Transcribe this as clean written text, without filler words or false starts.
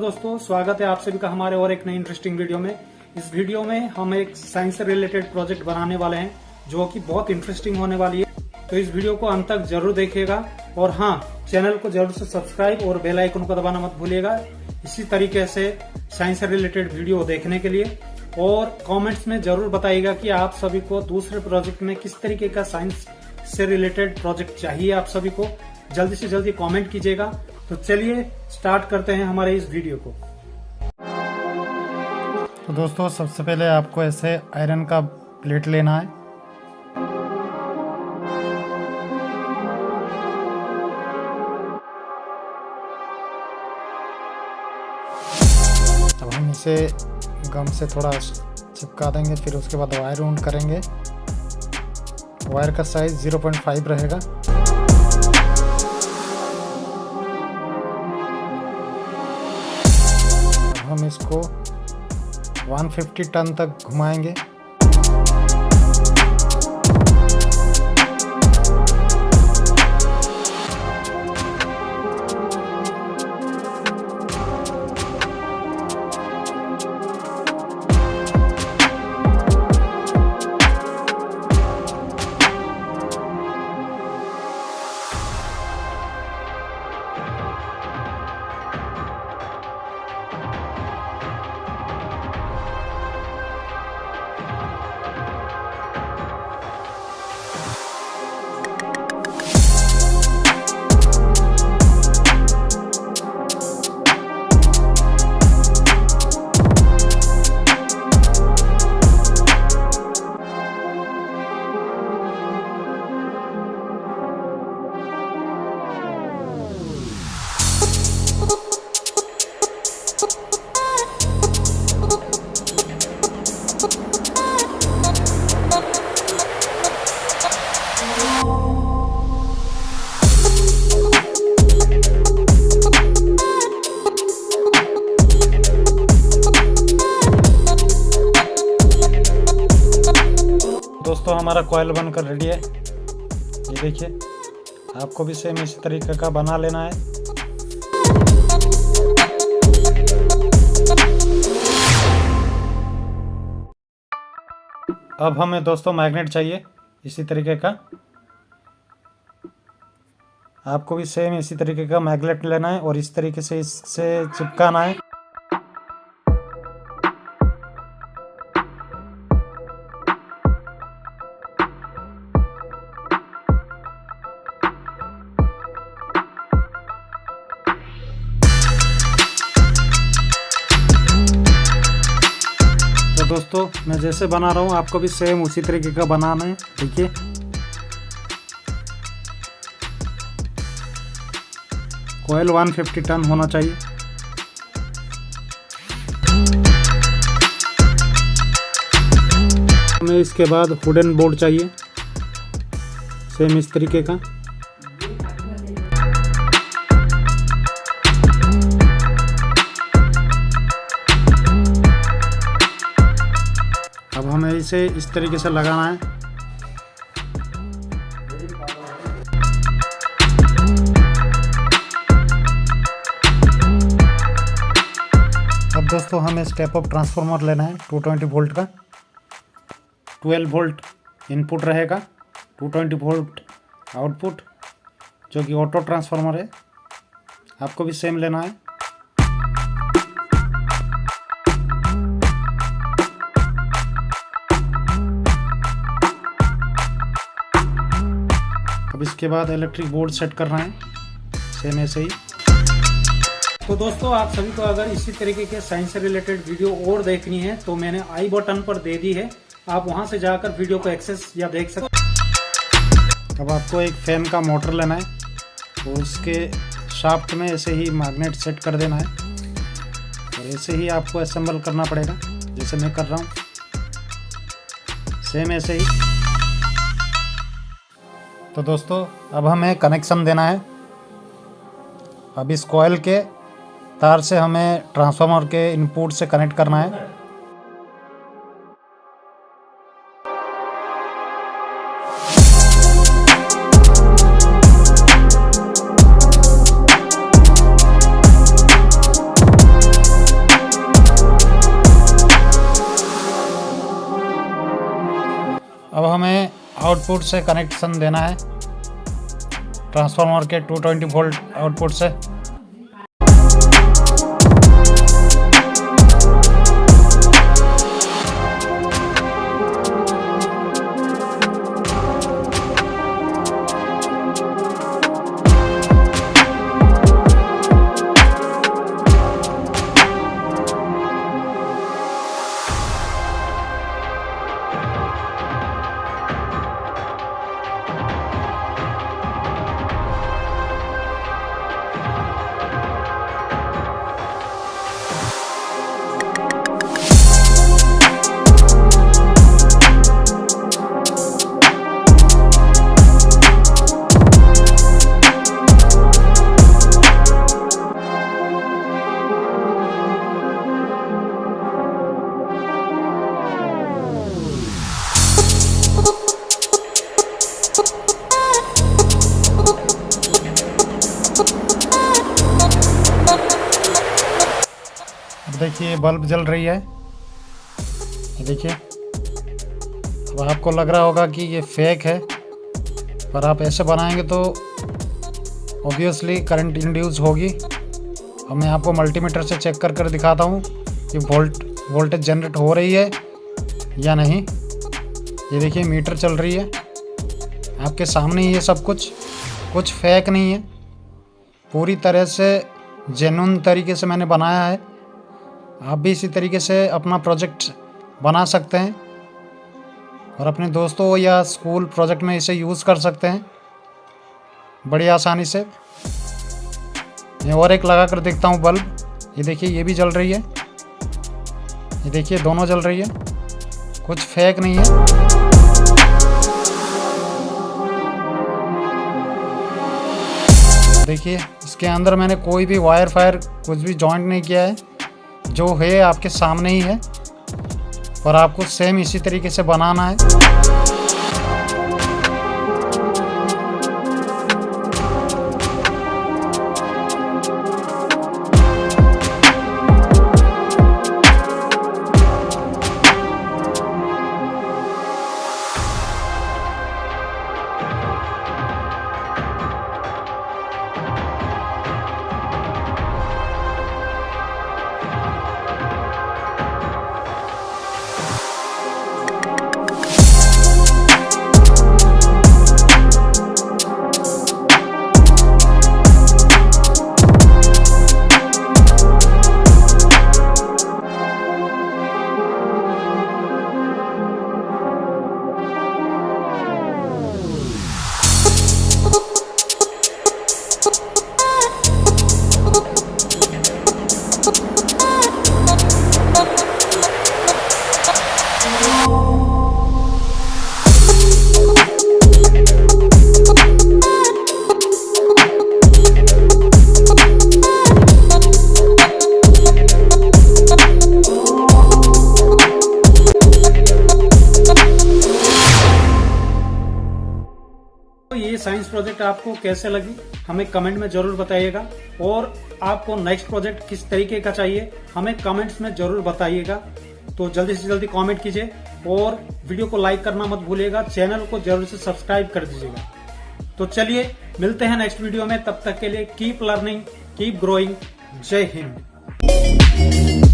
दोस्तों, स्वागत है आप सभी का हमारे और एक नई इंटरेस्टिंग वीडियो में। इस वीडियो में हम एक साइंस से रिलेटेड प्रोजेक्ट बनाने वाले हैं जो कि बहुत इंटरेस्टिंग होने वाली है। तो इस वीडियो को अंत तक जरूर देखिएगा और हाँ, चैनल को जरूर से सब्सक्राइब और बेल आइकन को दबाना मत भूलिएगा इसी तरीके से साइंस से रिलेटेड वीडियो देखने के लिए। और कमेंट्स में जरूर बताइएगा कि आप सभी को दूसरे प्रोजेक्ट में किस तरीके का साइंस से रिलेटेड प्रोजेक्ट चाहिए। आप सभी को जल्दी से जल्दी कमेंट कीजिएगा। तो चलिए स्टार्ट करते हैं हमारे इस वीडियो को। तो दोस्तों, सबसे पहले आपको ऐसे आयरन का प्लेट लेना है। अब हम इसे गम से थोड़ा चिपका देंगे, फिर उसके बाद वायर राउंड करेंगे। वायर का साइज 0.5 रहेगा। हम इसको 150 टन तक घुमाएंगे। दोस्तों, हमारा कॉइल बनकर रेडी है। ये देखिए, आपको भी सेम इसी तरीके का बना लेना है। अब हमें दोस्तों मैग्नेट चाहिए इसी तरीके का। आपको भी सेम इसी तरीके का मैग्नेट लेना है और इस तरीके से इससे चिपकाना है। तो दोस्तों, मैं जैसे बना रहा हूँ आपको भी सेम उसी तरीके का बनाना है। देखिए, कॉइल 150 टन होना चाहिए। हमें इसके बाद वुडन बोर्ड चाहिए सेम इस तरीके का। अब हमें इसे इस तरीके से लगाना है। अब दोस्तों, हमें स्टेप अप ट्रांसफार्मर लेना है 220 वोल्ट का। 12 वोल्ट इनपुट रहेगा, 220 वोल्ट आउटपुट, जो कि ऑटो ट्रांसफार्मर है। आपको भी सेम लेना है। अब इसके बाद इलेक्ट्रिक बोर्ड सेट करना है सेम ऐसे ही। तो दोस्तों, आप सभी को अगर इसी तरीके के साइंस से रिलेटेड वीडियो और देखनी है तो मैंने आई बटन पर दे दी है, आप वहां से जाकर वीडियो को एक्सेस या देख सकते। अब आपको एक फैन का मोटर लेना है और उसके शाफ्ट में ऐसे ही मैग्नेट सेट कर देना है और ऐसे ही आपको असेंबल करना पड़ेगा जैसे मैं कर रहा हूँ, सेम ऐसे ही। तो दोस्तों, अब हमें कनेक्शन देना है। अब इस कॉइल के तार से हमें ट्रांसफार्मर के इनपुट से कनेक्ट करना है। आउटपुट से कनेक्शन देना है ट्रांसफार्मर के 220 वोल्ट आउटपुट से। देखिए बल्ब जल रही है, ये देखिए। अब आपको लग रहा होगा कि ये फेक है, पर आप ऐसे बनाएंगे तो ऑब्वियसली करंट इंड्यूस होगी। अब मैं आपको मल्टीमीटर से चेक कर कर दिखाता हूँ कि वोल्टेज जनरेट हो रही है या नहीं। ये देखिए मीटर चल रही है आपके सामने ही है, सब कुछ फेक नहीं है, पूरी तरह से जेन्युइन तरीके से मैंने बनाया है। आप भी इसी तरीके से अपना प्रोजेक्ट बना सकते हैं और अपने दोस्तों या स्कूल प्रोजेक्ट में इसे यूज़ कर सकते हैं बड़ी आसानी से। मैं और एक लगा कर देखता हूँ बल्ब, ये देखिए ये भी जल रही है, ये देखिए दोनों जल रही है, कुछ फेक नहीं है। देखिए इसके अंदर मैंने कोई भी वायर फायर कुछ भी जॉइंट नहीं किया है, जो है आपके सामने ही है और आपको सेम इसी तरीके से बनाना है। ये साइंस प्रोजेक्ट आपको कैसे लगी हमें कमेंट में जरूर बताइएगा, और आपको नेक्स्ट प्रोजेक्ट किस तरीके का चाहिए हमें कमेंट्स में जरूर बताइएगा। तो जल्दी से जल्दी कमेंट कीजिए और वीडियो को लाइक करना मत भूलिएगा, चैनल को जरूर से सब्सक्राइब कर दीजिएगा। तो चलिए मिलते हैं नेक्स्ट वीडियो में, तब तक के लिए कीप लर्निंग कीप ग्रोइंग। जय हिंद।